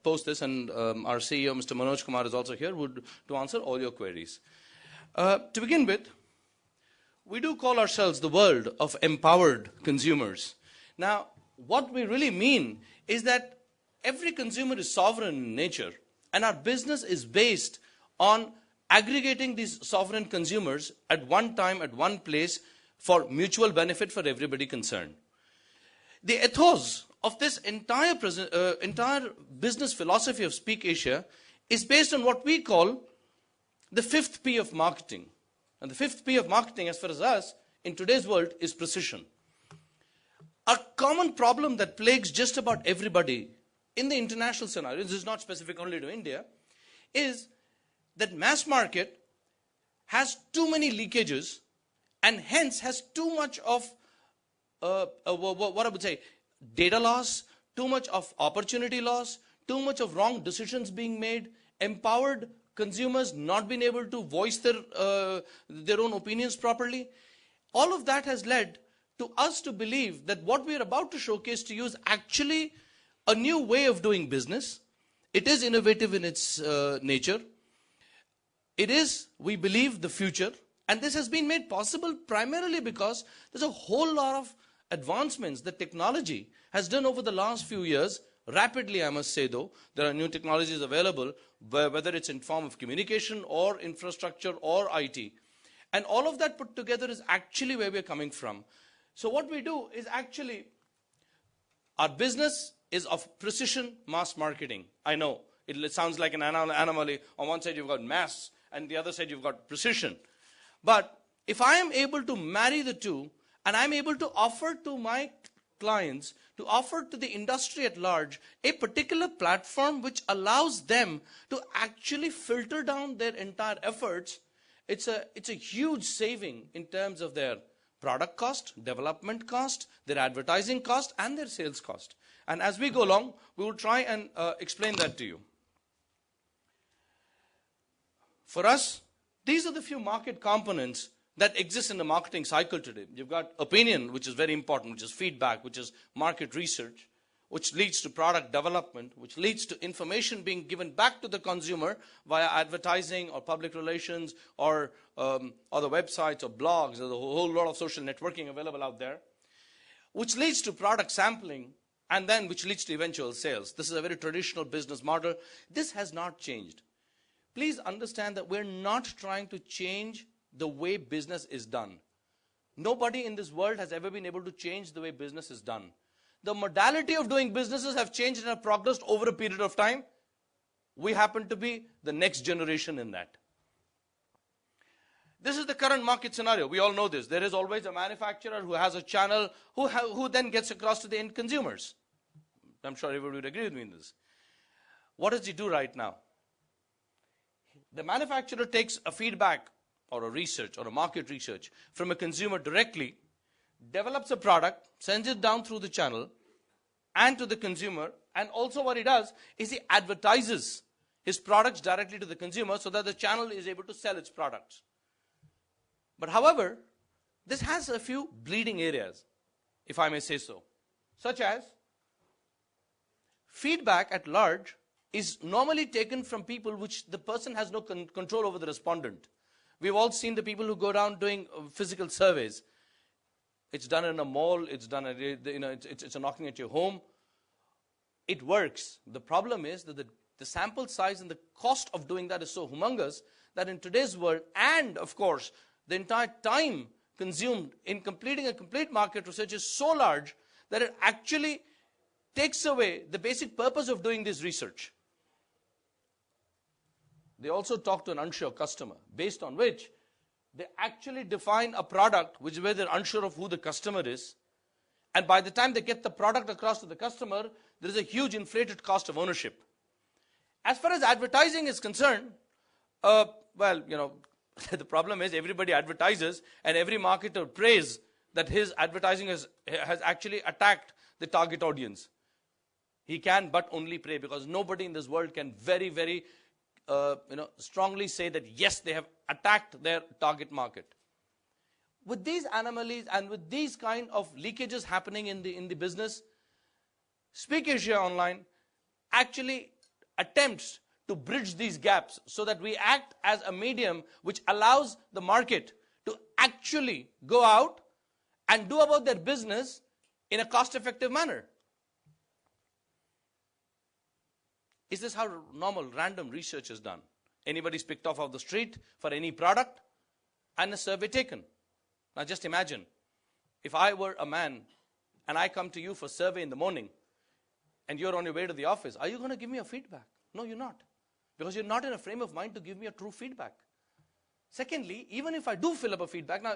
post this, and our CEO, Mr. Manoj Kumar, is also here to answer all your queries. To begin with, we do call ourselves the world of empowered consumers. Now, what we really mean is that every consumer is sovereign in nature, and our business is based on aggregating these sovereign consumers at one time, at one place, for mutual benefit for everybody concerned. The ethos of this entire business philosophy of Speak Asia is based on what we call the 5th P of marketing. And the 5th P of marketing, as far as us, in today's world, is precision. A common problem that plagues just about everybody in the international scenario, this is not specific only to India, is that mass market has too many leakages and hence has too much of what I would say, data loss, too much of opportunity loss, too much of wrong decisions being made, empowered consumers not being able to voice their own opinions properly. All of that has led to us to believe that what we are about to showcase to you is actually a new way of doing business. It is innovative in its nature. It is, we believe, the future. And this has been made possible primarily because there's a whole lot of advancements that technology has done over the last few years. Rapidly, I must say, though, there are new technologies available, whether it's in form of communication or infrastructure or IT. And all of that put together is actually where we're coming from. So what we do is actually, our business is of precision mass marketing. I know, it sounds like an anomaly. On one side you've got mass, and the other side you've got precision. But if I am able to marry the two, and I'm able to offer to my clients, to offer to the industry at large, a particular platform which allows them to actually filter down their entire efforts, it's a huge saving in terms of their product cost, development cost, their advertising cost, and their sales cost. And as we go along, we will try and explain that to you. For us, these are the few market components that exist in the marketing cycle today. You've got opinion, which is very important, which is feedback, which is market research, which leads to product development, which leads to information being given back to the consumer via advertising or public relations or other websites or blogs. There's a whole lot of social networking available out there, which leads to product sampling, and then which leads to eventual sales. This is a very traditional business model. This has not changed. Please understand that we're not trying to change the way business is done. Nobody in this world has ever been able to change the way business is done. The modality of doing businesses have changed and have progressed over a period of time. We happen to be the next generation in that. This is the current market scenario. We all know this. There is always a manufacturer who has a channel who then gets across to the end consumers. I'm sure everybody would agree with me in this. What does he do right now? The manufacturer takes a feedback or a research or a market research from a consumer directly, develops a product, sends it down through the channel and to the consumer, and also what he does is he advertises his products directly to the consumer so that the channel is able to sell its products. But however, this has a few bleeding areas, if I may say so, such as feedback at large is normally taken from people which the person has no control over the respondent. We've all seen the people who go down doing physical surveys. It's done in a mall, it's done at, it's a knocking at your home. It works. The problem is that the sample size and the cost of doing that is so humongous that in today's world, and of course, the entire time consumed in completing a complete market research is so large that it actually takes away the basic purpose of doing this research. They also talk to an unsure customer, based on which they actually define a product where they're unsure of who the customer is. And by the time they get the product across to the customer, there is a huge inflated cost of ownership. As far as advertising is concerned, the problem is everybody advertises, and every marketer prays that his advertising has actually attacked the target audience. He can but only pray, because nobody in this world can very strongly say that yes, they have attacked their target market. With these anomalies and with these kind of leakages happening in the business, Speak Asia Online actually attempts to bridge these gaps so that we act as a medium which allows the market to actually go out and do about their business in a cost-effective manner. Is this how normal random research is done? Anybody's picked off the street for any product and a survey taken. Now just imagine, if I were a man and I come to you for survey in the morning and you're on your way to the office, are you going to give me a feedback? No, you're not. Because you're not in a frame of mind to give me a true feedback. Secondly, even if I do fill up a feedback, now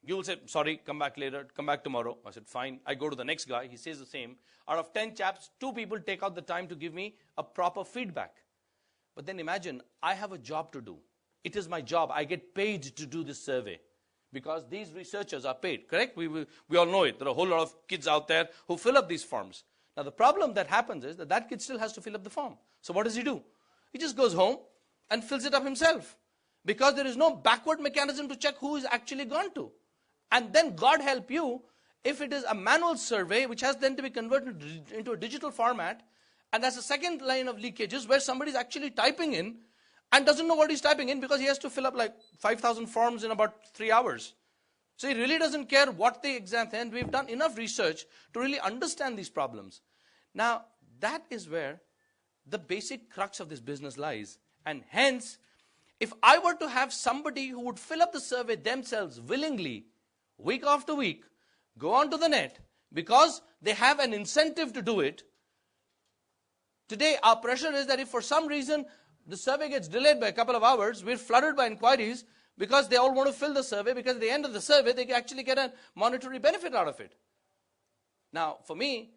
you will say, sorry, come back later, come back tomorrow. I said, fine. I go to the next guy, he says the same. Out of 10 chaps, 2 people take out the time to give me a proper feedback. But then imagine, I have a job to do. It is my job. I get paid to do this survey because these researchers are paid, correct? We all know it. There are a whole lot of kids out there who fill up these forms. Now the problem that happens is that kid still has to fill up the form. So what does he do? He just goes home and fills it up himself because there is no backward mechanism to check who is actually gone to. And then God help you if it is a manual survey which has then to be converted into a digital format, and that's a second line of leakages where somebody is actually typing in and doesn't know what he's typing in because he has to fill up like 5,000 forms in about 3 hours. So he really doesn't care what the exam is, and we've done enough research to really understand these problems. Now, that is where the basic crux of this business lies. And hence, if I were to have somebody who would fill up the survey themselves willingly, week after week, go onto the net, because they have an incentive to do it. Today, our pressure is that if for some reason the survey gets delayed by a couple of hours, we're flooded by inquiries because they all want to fill the survey, because at the end of the survey, they actually get a monetary benefit out of it. Now, for me,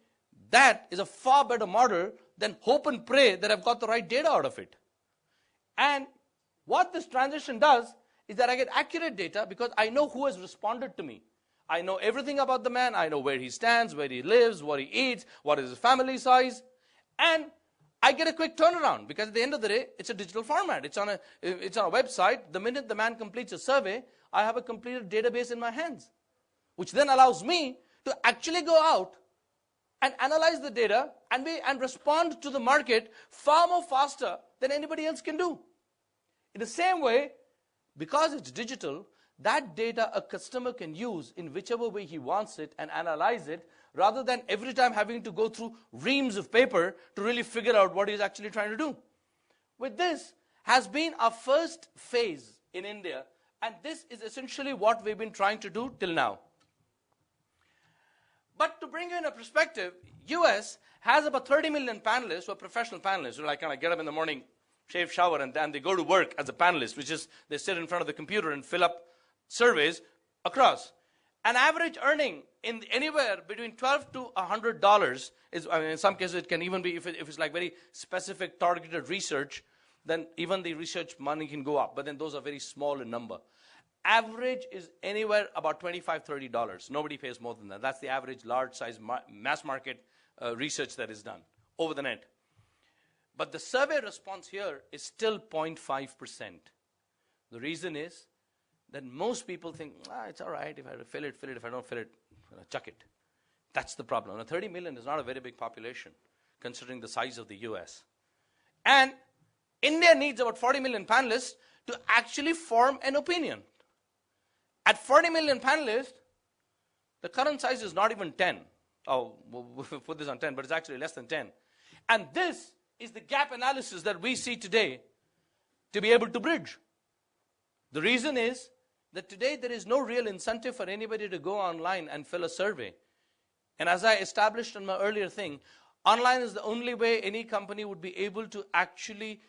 that is a far better model than hope and pray that I've got the right data out of it. And what this transition does is that I get accurate data because I know who has responded to me. I know everything about the man. I know where he stands, where he lives, what he eats, what is his family size. And I get a quick turnaround because at the end of the day, it's a digital format. It's on a website. The minute the man completes a survey, I have a completed database in my hands, which then allows me to actually go out and analyze the data and respond to the market far more faster than anybody else can do. In the same way, because it's digital, that data a customer can use in whichever way he wants it and analyze it, rather than every time having to go through reams of paper to really figure out what he's actually trying to do. With this has been our first phase in India, and this is essentially what we've been trying to do till now. But to bring you in a perspective, US has about 30 million panelists who are professional panelists who like kind of get up in the morning, shave, shower, and then they go to work as a panelist, which is they sit in front of the computer and fill up surveys across. An average earning in anywhere between $12 to $100 is, I mean, in some cases it can even be, if it's like very specific targeted research, then even the research money can go up, but then those are very small in number. Average is anywhere about $25, $30. Nobody pays more than that. That's the average large size mass market research that is done over the net. But the survey response here is still 0.5%. The reason is that most people think, it's all right, if I fill it, fill it. If I don't fill it, chuck it. That's the problem. Now, 30 million is not a very big population, considering the size of the US. And India needs about 40 million panelists to actually form an opinion. At 40 million panelists, the current size is not even 10. Oh, we'll put this on 10, but it's actually less than 10. And this is the gap analysis that we see today to be able to bridge. The reason is that today there is no real incentive for anybody to go online and fill a survey. And as I established in my earlier thing, online is the only way any company would be able to actually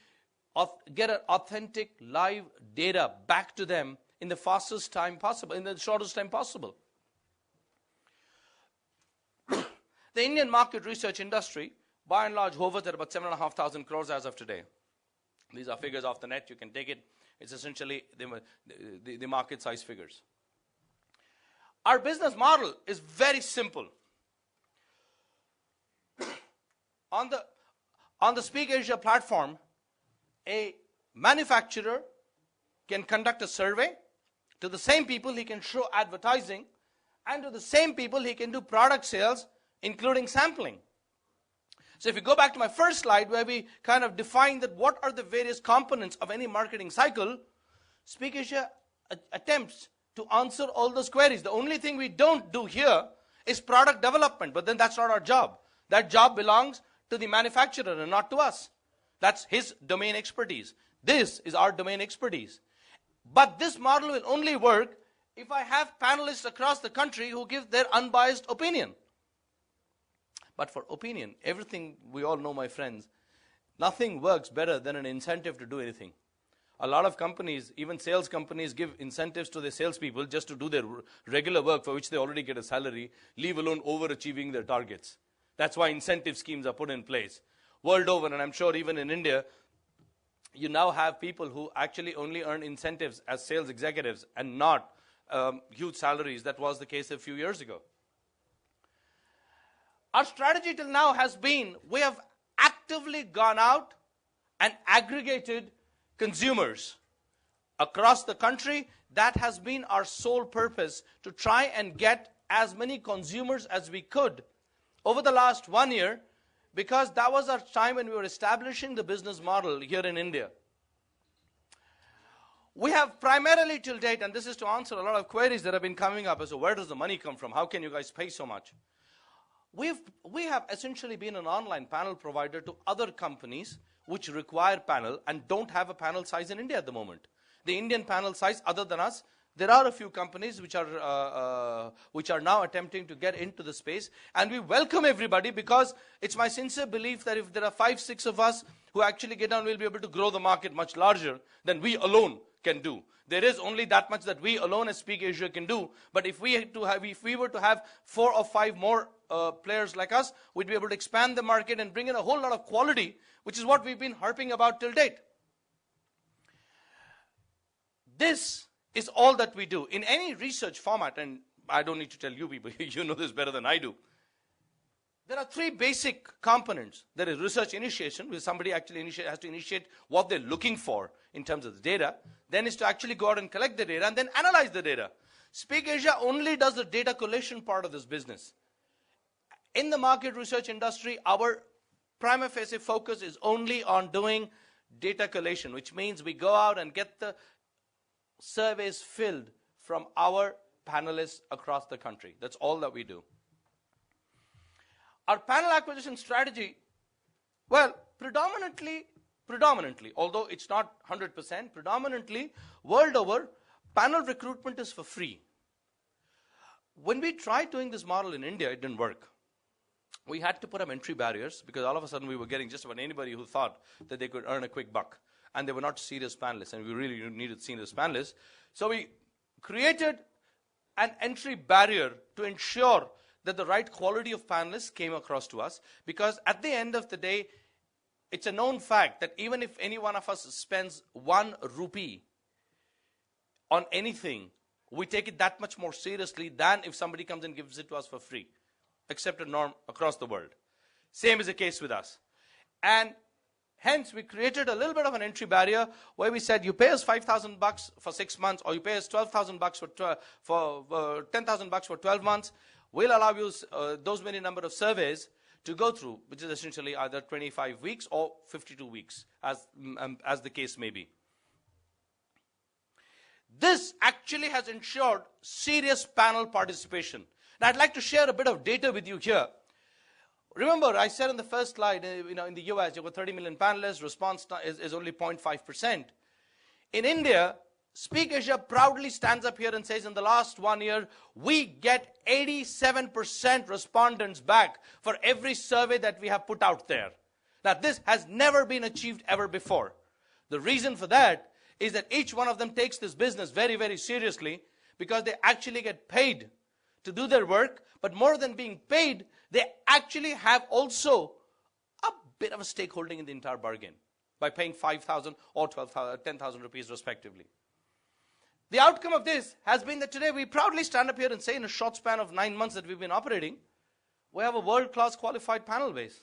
get an authentic live data back to them in the fastest time possible, in the shortest time possible. The Indian market research industry, by and large, hovers at about 7,500 crores as of today. These are figures off the net. You can take it. It's essentially the market size figures. Our business model is very simple. On the Speak Asia platform, a manufacturer can conduct a survey. To the same people, he can show advertising. And to the same people, he can do product sales, including sampling. So if you go back to my first slide where we kind of define that what are the various components of any marketing cycle, Speak Asia attempts to answer all those queries. The only thing we don't do here is product development, but then that's not our job. That job belongs to the manufacturer and not to us. That's his domain expertise. This is our domain expertise. But this model will only work if I have panelists across the country who give their unbiased opinion. But for opinion, everything we all know, my friends, nothing works better than an incentive to do anything. A lot of companies, even sales companies, give incentives to their salespeople just to do their regular work for which they already get a salary, leave alone overachieving their targets. That's why incentive schemes are put in place. World over, and I'm sure even in India, you now have people who actually only earn incentives as sales executives and not huge salaries. That was the case a few years ago. Our strategy till now has been, we have actively gone out and aggregated consumers across the country. That has been our sole purpose, to try and get as many consumers as we could over the last 1 year, because that was our time when we were establishing the business model here in India. We have primarily till date, and this is to answer a lot of queries that have been coming up as to where does the money come from? How can you guys pay so much? We have essentially been an online panel provider to other companies which require panel and don't have a panel size in India at the moment. The Indian panel size, other than us, there are a few companies which are now attempting to get into the space, and we welcome everybody, because it's my sincere belief that if there are 5, 6 of us who actually get on, we'll be able to grow the market much larger than we alone can do. There is only that much that we alone as Speak Asia can do, but if we were to have 4 or 5 more players like us, we'd be able to expand the market and bring in a whole lot of quality, which is what we've been harping about till date. This is all that we do. In any research format, and I don't need to tell you people, you know this better than I do, there are 3 basic components. There is research initiation, where somebody actually has to initiate what they're looking for in terms of the data. Then is to actually go out and collect the data and then analyze the data. Speak Asia only does the data collation part of this business. In the market research industry, our prima facie focus is only on doing data collation, which means we go out and get the surveys filled from our panelists across the country. That's all that we do. Our panel acquisition strategy, well, predominantly, although it's not 100%, predominantly, world over, panel recruitment is for free. When we tried doing this model in India, it didn't work. We had to put up entry barriers, because all of a sudden we were getting just about anybody who thought that they could earn a quick buck. And they were not serious panelists, and we really needed serious panelists. So we created an entry barrier to ensure that the right quality of panelists came across to us, because at the end of the day, it's a known fact that even if any one of us spends 1 rupee on anything, we take it that much more seriously than if somebody comes and gives it to us for free. Accepted norm across the world. Same is the case with us. And hence, we created a little bit of an entry barrier where we said, you pay us $5,000 for 6 months, or you pay us $12,000 for $10,000 for 12 months. We'll allow you those many number of surveys to go through, which is essentially either 25 weeks or 52 weeks, as the case may be. This actually has ensured serious panel participation. Now, I'd like to share a bit of data with you here. Remember, I said in the first slide, in the US, you have 30 million panelists, response is only 0.5%. In India, Speak Asia proudly stands up here and says, in the last 1 year, we get 87% respondents back for every survey that we have put out there. Now, this has never been achieved ever before. The reason for that is that each one of them takes this business very, very seriously, because they actually get paid to do their work, but more than being paid, they actually have also a bit of a stakeholding in the entire bargain by paying 5,000 or 10,000 rupees respectively. The outcome of this has been that today we proudly stand up here and say, in a short span of 9 months that we've been operating, we have a world-class qualified panel base.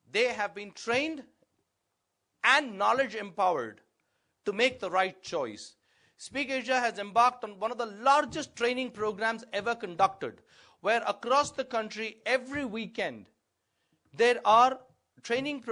They have been trained and knowledge empowered to make the right choice. Speak Asia has embarked on one of the largest training programs ever conducted, where across the country, every weekend, There are training